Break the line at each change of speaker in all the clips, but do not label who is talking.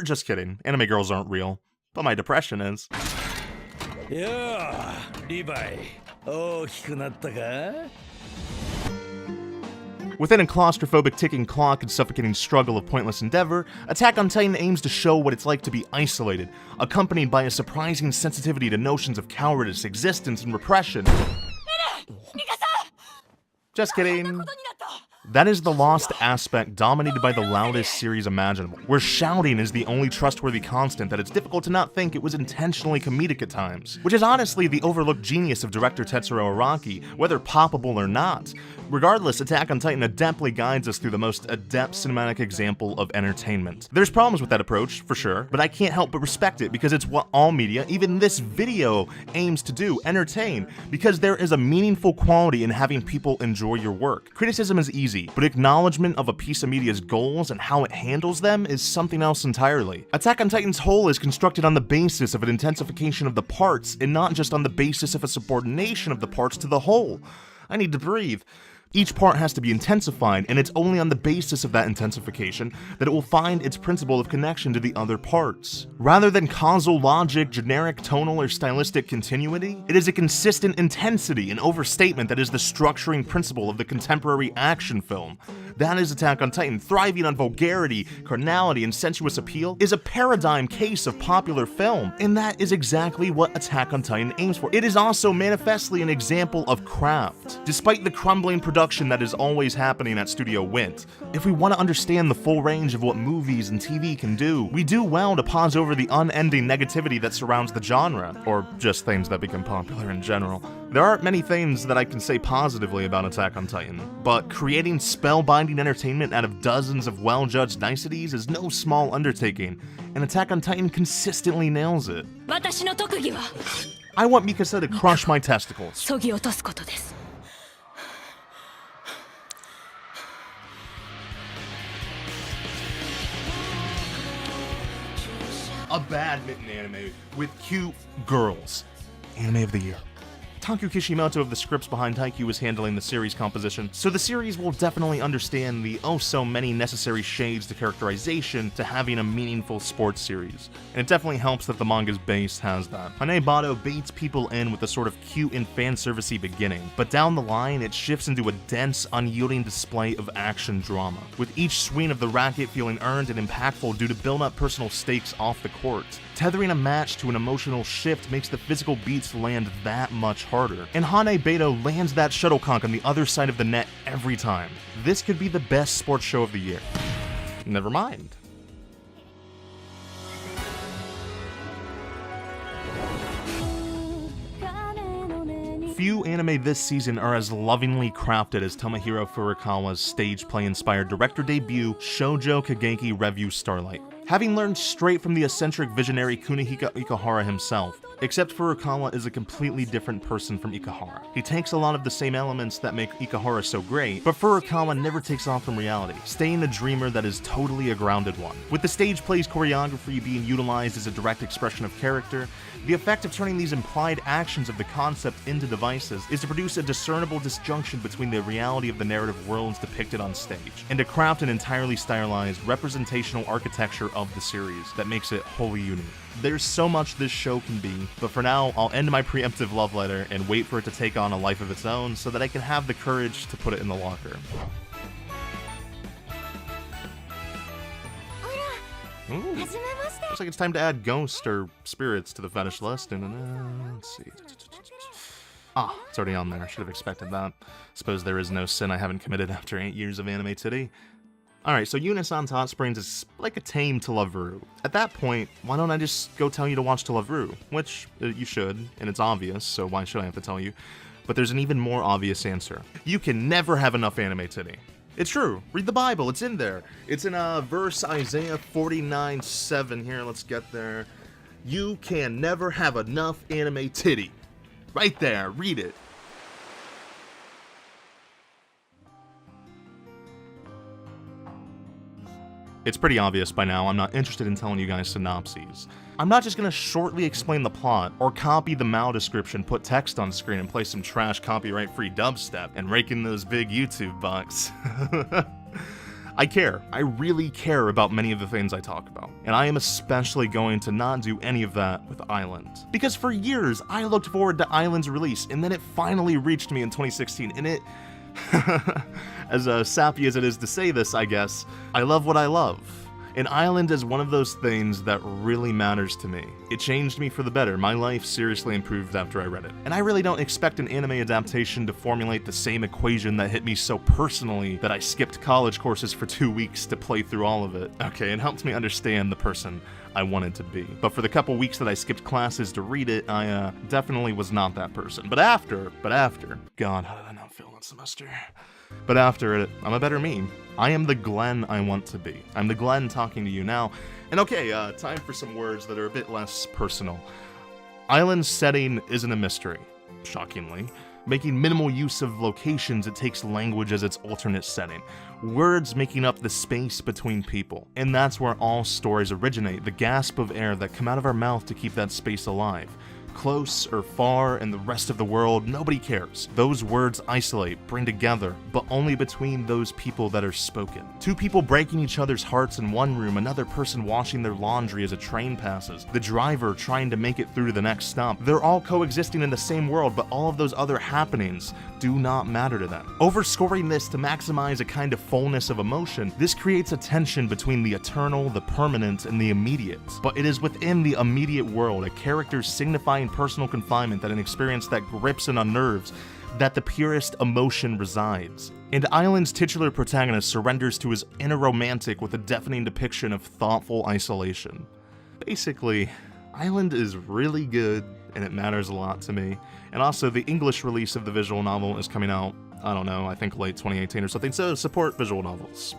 Just kidding, anime girls aren't real, but my depression is.
Yeah, Levi. Oh, 大きくなったか?
Within a claustrophobic ticking clock and suffocating struggle of pointless endeavor, Attack on Titan aims to show what it's like to be isolated, accompanied by a surprising sensitivity to notions of cowardice, existence, and repression. Just kidding. That is the lost aspect dominated by the loudest series imaginable, where shouting is the only trustworthy constant that it's difficult to not think it was intentionally comedic at times, which is honestly the overlooked genius of director Tetsuro Araki, whether poppable or not. Regardless, Attack on Titan adeptly guides us through the most adept cinematic example of entertainment. There's problems with that approach, for sure, but I can't help but respect it because it's what all media, even this video, aims to do, entertain, because there is a meaningful quality in having people enjoy your work. Criticism is easy, but acknowledgement of a piece of media's goals and how it handles them is something else entirely. Attack on Titan's whole is constructed on the basis of an intensification of the parts, and not just on the basis of a subordination of the parts to the whole. I need to breathe. Each part has to be intensified, and it's only on the basis of that intensification that it will find its principle of connection to the other parts. Rather than causal logic, generic tonal or stylistic continuity, it is a consistent intensity and overstatement that is the structuring principle of the contemporary action film. That is Attack on Titan. Thriving on vulgarity, carnality, and sensuous appeal is a paradigm case of popular film, and that is exactly what Attack on Titan aims for. It is also manifestly an example of craft. Despite the crumbling production that is always happening at Studio Wint, if we want to understand the full range of what movies and TV can do, we do well to pause over the unending negativity that surrounds the genre, or just things that become popular in general. There aren't many things that I can say positively about Attack on Titan, but creating spellbinding entertainment out of dozens of well-judged niceties is no small undertaking, and Attack on Titan consistently nails it. I want Mikasa to crush my testicles. A badminton anime with cute girls. Anime of the year. Taku Kishimoto of the scripts behind Haikyuu is handling the series composition, so the series will definitely understand the oh-so-many necessary shades to characterization to having a meaningful sports series. And it definitely helps that the manga's base has that. Hanebado baits people in with a sort of cute and fan-servicey beginning, but down the line it shifts into a dense, unyielding display of action drama, with each swing of the racket feeling earned and impactful due to build-up personal stakes off the court. Tethering a match to an emotional shift makes the physical beats land that much harder, and Hanebado lands that shuttlecock on the other side of the net every time. This could be the best sports show of the year. Never mind. Few anime this season are as lovingly crafted as Tomohiro Furukawa's stage play-inspired director debut, Shoujo Kageki Revue Starlight. Having learned straight from the eccentric visionary Kunihiko Ikuhara himself, except Furukawa is a completely different person from Ikuhara. He takes a lot of the same elements that make Ikuhara so great, but Furukawa never takes off from reality, staying a dreamer that is totally a grounded one. With the stage play's choreography being utilized as a direct expression of character, the effect of turning these implied actions of the concept into devices is to produce a discernible disjunction between the reality of the narrative worlds depicted on stage, and to craft an entirely stylized, representational architecture of the series that makes it wholly unique. There's so much this show can be, but for now, I'll end my preemptive love letter and wait for it to take on a life of its own so that I can have the courage to put it in the locker. Ooh. Looks like it's time to add ghosts or spirits to the fetish list, and let's see. Ah, it's already on there. I should have expected that. Suppose there is no sin I haven't committed after 8 years of anime titty. Alright, so Eunice on Hot Springs is like a tame To Love Ru. At that point, why don't I just go tell you to watch To Love Ru? Which, you should, and it's obvious, so why should I have to tell you? But there's an even more obvious answer. You can never have enough anime titty. It's true. Read the Bible. It's in there. It's in verse Isaiah 49:7. Here, let's get there. You can never have enough anime titty. Right there. Read it. It's pretty obvious by now I'm not interested in telling you guys synopses. I'm not just gonna shortly explain the plot, or copy the Mao description, put text on screen, and play some trash copyright-free dubstep, and rake in those big YouTube bucks. I care. I really care about many of the things I talk about. And I am especially going to not do any of that with Island. Because for years, I looked forward to Island's release, and then it finally reached me in 2016, and it... as sappy as it is to say this, I guess, I love what I love. And Island is one of those things that really matters to me. It changed me for the better. My life seriously improved after I read it. And I really don't expect an anime adaptation to formulate the same equation that hit me so personally that I skipped college courses for 2 weeks to play through all of it. Okay, it helped me understand the person I wanted to be. But for the couple weeks that I skipped classes to read it, I definitely was not that person. But after, God, how did I not fail that semester? But after it, I'm a better me. I am the Glenn I want to be. I'm the Glenn talking to you now. And okay, time for some words that are a bit less personal. Island's setting isn't a mystery, shockingly. Making minimal use of locations, it takes language as its alternate setting. Words making up the space between people. And that's where all stories originate, the gasp of air that come out of our mouth to keep that space alive. Close or far and the rest of the world, nobody cares. Those words isolate, bring together, but only between those people that are spoken. Two people breaking each other's hearts in one room, another person washing their laundry as a train passes, the driver trying to make it through to the next stop. They're all coexisting in the same world, but all of those other happenings do not matter to them. Overscoring this to maximize a kind of fullness of emotion, this creates a tension between the eternal, the permanent, and the immediate. But it is within the immediate world, a character signifying personal confinement, that an experience that grips and unnerves, that the purest emotion resides. And Island's titular protagonist surrenders to his inner romantic with a deafening depiction of thoughtful isolation. Basically, Island is really good, and it matters a lot to me. And also, the English release of the visual novel is coming out, I don't know, I think late 2018 or something, so support visual novels.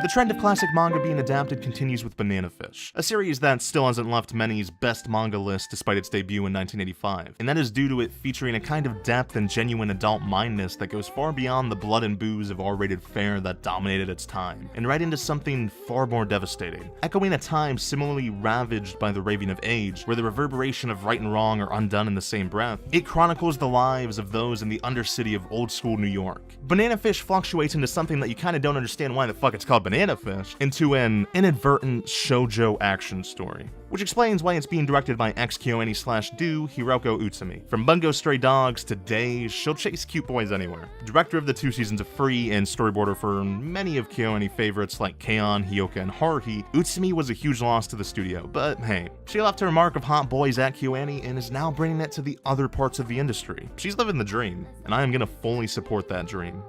The trend of classic manga being adapted continues with Banana Fish, a series that still hasn't left many's best manga list despite its debut in 1985, and that is due to it featuring a kind of depth and genuine adult mindness that goes far beyond the blood and booze of R-rated fare that dominated its time, and right into something far more devastating, echoing a time similarly ravaged by the raving of age, where the reverberation of right and wrong are undone in the same breath. It chronicles the lives of those in the undercity of old-school New York. Banana Fish fluctuates into something that you kinda don't understand why the fuck it's called Banana Fish, into an inadvertent shoujo action story, which explains why it's being directed by ex-KyoAni/do Hiroko Utsumi. From Bungo Stray Dogs to Days, she'll chase cute boys anywhere. Director of the 2 seasons of Free and storyboarder for many of KyoAni favorites like K-On!, Hyoka, and Haruhi, Utsumi was a huge loss to the studio, but hey, she left her mark of hot boys at KyoAni and is now bringing it to the other parts of the industry. She's living the dream, and I am gonna fully support that dream.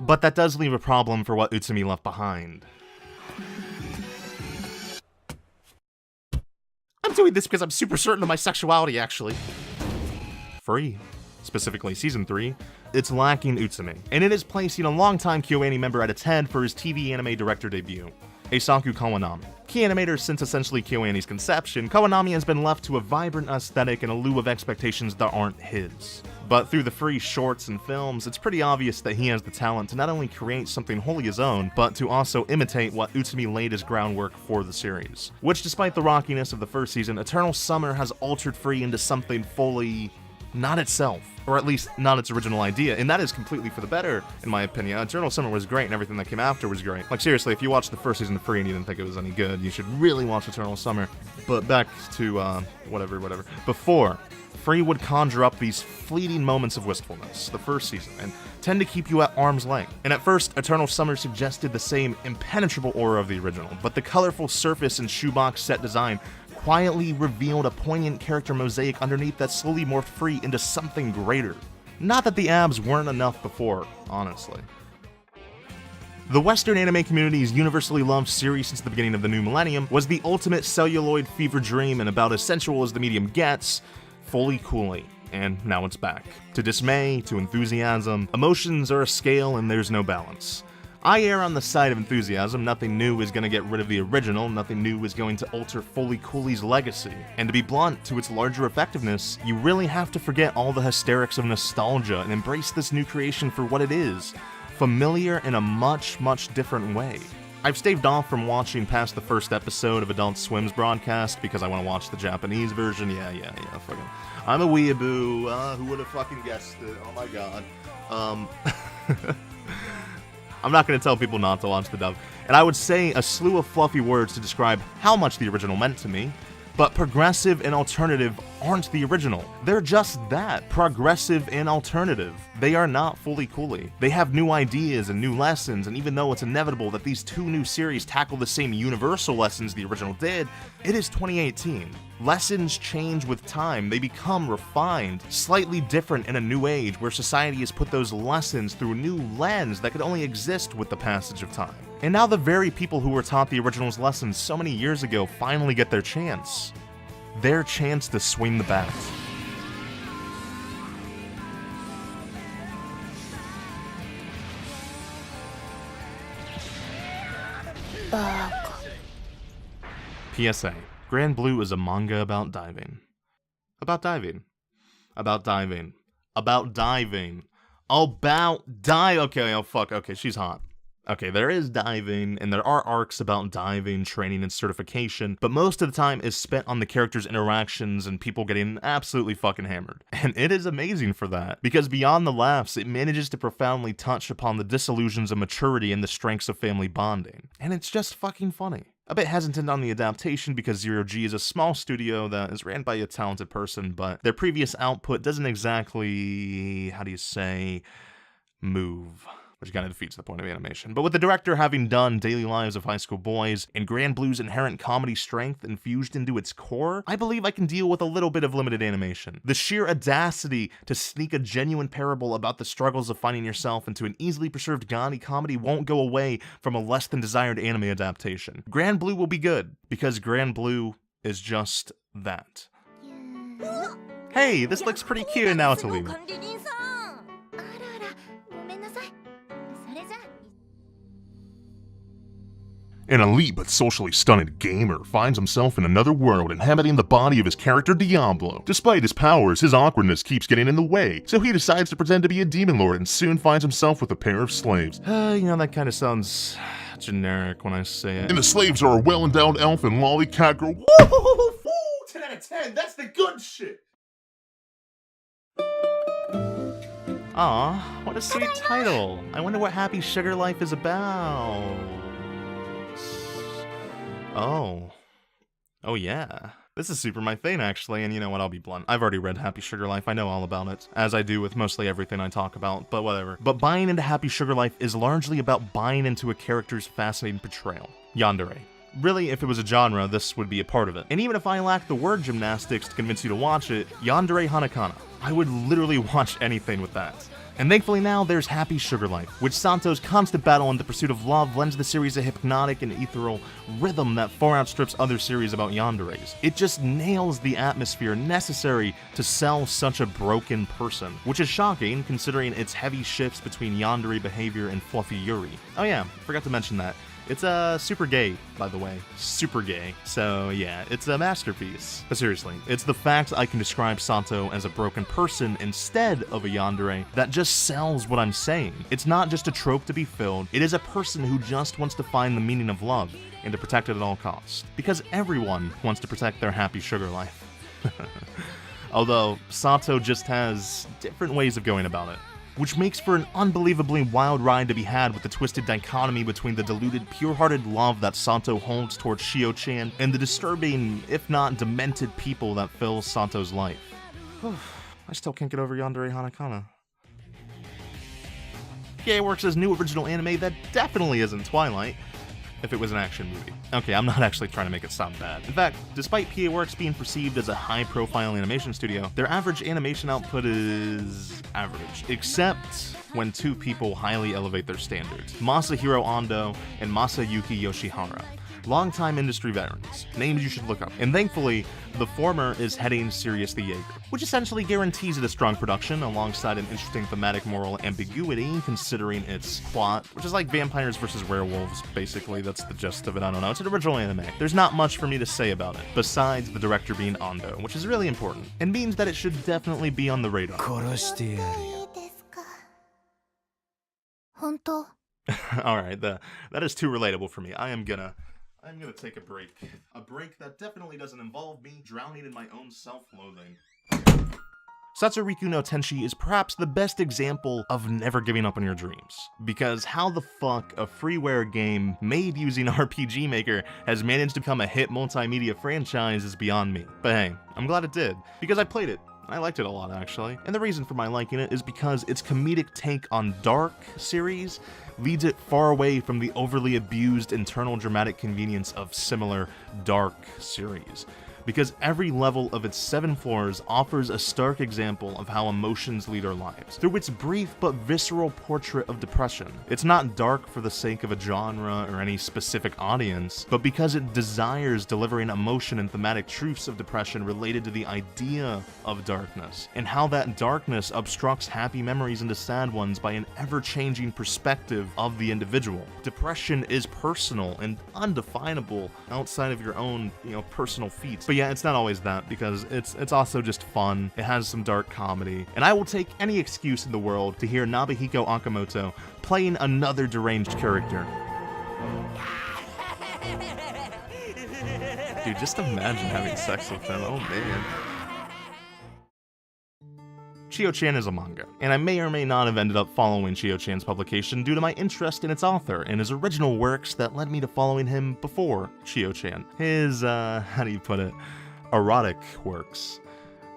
But that does leave a problem for what Utsumi left behind. I'm doing this because I'm super certain of my sexuality, actually. Free, specifically Season 3, it's lacking Utsumi, and it is placing a longtime KyoAni member at its head for his TV anime director debut, Eisaku Kawanami. Key animator since essentially KyoAni's conception, Kawanami has been left to a vibrant aesthetic in a lieu of expectations that aren't his. But through the Free shorts and films, it's pretty obvious that he has the talent to not only create something wholly his own, but to also imitate what Utsumi laid as groundwork for the series. Which, despite the rockiness of the first season, Eternal Summer has altered Free into something fully not itself, or at least not its original idea, and that is completely for the better, in my opinion. Eternal Summer was great, and everything that came after was great. Like, seriously, if you watched the first season of Free and you didn't think it was any good, you should really watch Eternal Summer. But back to, whatever. Before, Free would conjure up these fleeting moments of wistfulness, the first season, and tend to keep you at arm's length. And at first, Eternal Summer suggested the same impenetrable aura of the original, but the colorful surface and shoebox set design quietly revealed a poignant character mosaic underneath that slowly morphed Free into something greater. Not that the abs weren't enough before, honestly. The Western anime community's universally loved series since the beginning of the new millennium was the ultimate celluloid fever dream and about as sensual as the medium gets, fully coolly. And now it's back. To dismay, to enthusiasm, emotions are a scale and there's no balance. I err on the side of enthusiasm. Nothing new is going to get rid of the original, nothing new is going to alter Fully Cooley's legacy. And to be blunt, to its larger effectiveness, you really have to forget all the hysterics of nostalgia and embrace this new creation for what it is, familiar in a much, much different way. I've staved off from watching past the first episode of Adult Swim's broadcast because I want to watch the Japanese version. Yeah, fucking. I'm a weeaboo. Who would have fucking guessed it? Oh my god. I'm not going to tell people not to watch the dub. And I would say a slew of fluffy words to describe how much the original meant to me, but progressive and alternative aren't the original. They're just that, progressive and alternative. They are not fully cooly. They have new ideas and new lessons, and even though it's inevitable that these two new series tackle the same universal lessons the original did, it is 2018. Lessons change with time. They become refined, slightly different in a new age where society has put those lessons through a new lens that could only exist with the passage of time. And now the very people who were taught the original's lessons so many years ago finally get their chance. Their chance to swing the bat. PSA. Grand Blue is a manga about diving. About diving. About diving. About diving. Okay, oh fuck, okay, she's hot. Okay, there is diving, and there are arcs about diving, training, and certification, but most of the time is spent on the characters' interactions and people getting absolutely fucking hammered. And it is amazing for that, because beyond the laughs, it manages to profoundly touch upon the disillusions of maturity and the strengths of family bonding. And it's just fucking funny. A bit hesitant on the adaptation because Zero G is a small studio that is ran by a talented person, but their previous output doesn't exactly, how do you say, move. Which kind of defeats the point of animation. But with the director having done Daily Lives of High School Boys and Grand Blue's inherent comedy strength infused into its core, I believe I can deal with a little bit of limited animation. The sheer audacity to sneak a genuine parable about the struggles of finding yourself into an easily preserved gaudy comedy won't go away from a less than desired anime adaptation. Grand Blue will be good, because Grand Blue is just that. Hey, this looks pretty cute now, Talima. An elite but socially stunted gamer finds himself in another world inhabiting the body of his character Diablo. Despite his powers, his awkwardness keeps getting in the way, so he decides to pretend to be a demon lord and soon finds himself with a pair of slaves. That kind of sounds generic when I say it. And the slaves are a well-endowed elf and lolly cat girl. Woo! 10 out of 10, that's the good shit! Aw, what a sweet title. I wonder what Happy Sugar Life is about. Oh yeah. This is super my thing, actually, and you know what, I'll be blunt. I've already read Happy Sugar Life, I know all about it, as I do with mostly everything I talk about, but whatever. But buying into Happy Sugar Life is largely about buying into a character's fascinating portrayal. Yandere. Really, if it was a genre, this would be a part of it. And even if I lack the word gymnastics to convince you to watch it, Yandere Hanakana. I would literally watch anything with that. And thankfully now, there's Happy Sugar Life, which Santo's constant battle in the pursuit of love lends the series a hypnotic and ethereal rhythm that far outstrips other series about yanderes. It just nails the atmosphere necessary to sell such a broken person, which is shocking considering its heavy shifts between yandere behavior and fluffy yuri. Oh yeah, forgot to mention that. It's super gay, by the way. Super gay. So yeah, it's a masterpiece. But seriously, it's the fact I can describe Santo as a broken person instead of a yandere that just sells what I'm saying. It's not just a trope to be filled, it is a person who just wants to find the meaning of love and to protect it at all costs. Because everyone wants to protect their happy sugar life. Although, Santo just has different ways of going about it, which makes for an unbelievably wild ride to be had with the twisted dichotomy between the deluded, pure-hearted love that Santo holds towards Shio-chan and the disturbing, if not demented people that fill Santo's life. I still can't get over Yandere Hanakana. PA Works' new original anime that definitely isn't Twilight, if it was an action movie. Okay, I'm not actually trying to make it sound bad. In fact, despite PA Works being perceived as a high-profile animation studio, their average animation output is average, except when two people highly elevate their standards. Masahiro Ando and Masayuki Yoshihara. Longtime industry veterans, names you should look up. And thankfully, the former is heading Sirius the Jaeger, which essentially guarantees it a strong production alongside an interesting thematic moral ambiguity considering its plot, which is like vampires versus werewolves, basically. That's the gist of it. I don't know. It's an original anime. There's not much for me to say about it, besides the director being Ando, which is really important, and means that it should definitely be on the radar. Alright, that is too relatable for me. I'm gonna take a break. A break that definitely doesn't involve me drowning in my own self-loathing. Satsuriku no Tenshi is perhaps the best example of never giving up on your dreams. Because how the fuck a freeware game made using RPG Maker has managed to become a hit multimedia franchise is beyond me. But hey, I'm glad it did, because I played it. I liked it a lot, actually. And the reason for my liking it is because its comedic take on Dark series leads it far away from the overly abused internal dramatic convenience of similar Dark series. Because every level of its 7 floors offers a stark example of how emotions lead our lives, through its brief but visceral portrait of depression. It's not dark for the sake of a genre or any specific audience, but because it desires delivering emotion and thematic truths of depression related to the idea of darkness, and how that darkness obstructs happy memories into sad ones by an ever-changing perspective of the individual. Depression is personal and undefinable outside of your own, personal feats. But yeah, it's not always that, because it's also just fun. It has some dark comedy, and I will take any excuse in the world to hear Nobuhiko Okamoto playing another deranged character. Dude, just imagine having sex with him, oh man. Chio-chan is a manga, and I may or may not have ended up following Chio-chan's publication due to my interest in its author and his original works that led me to following him before Chio-chan. His, how do you put it, erotic works.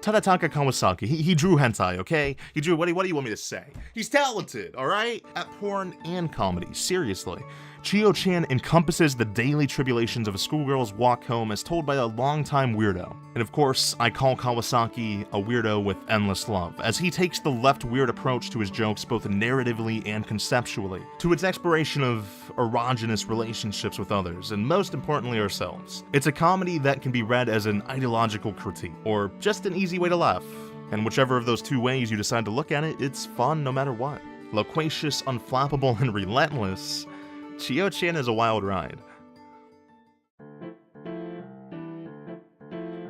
Tadataka Kawasaki, he drew hentai, okay? He drew, what do you want me to say? He's talented, alright? At porn and comedy, seriously. Chio-chan encompasses the daily tribulations of a schoolgirl's walk home as told by a longtime weirdo. And of course, I call Kawasaki a weirdo with endless love, as he takes the left weird approach to his jokes both narratively and conceptually, to its exploration of erogenous relationships with others, and most importantly ourselves. It's a comedy that can be read as an ideological critique, or just an easy way to laugh. And whichever of those two ways you decide to look at it, it's fun no matter what. Loquacious, unflappable, and relentless, Chio-chan is a wild ride.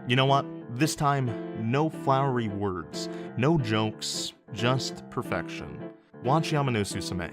You know what? This time, no flowery words, no jokes, just perfection. Watch Yamano Susume.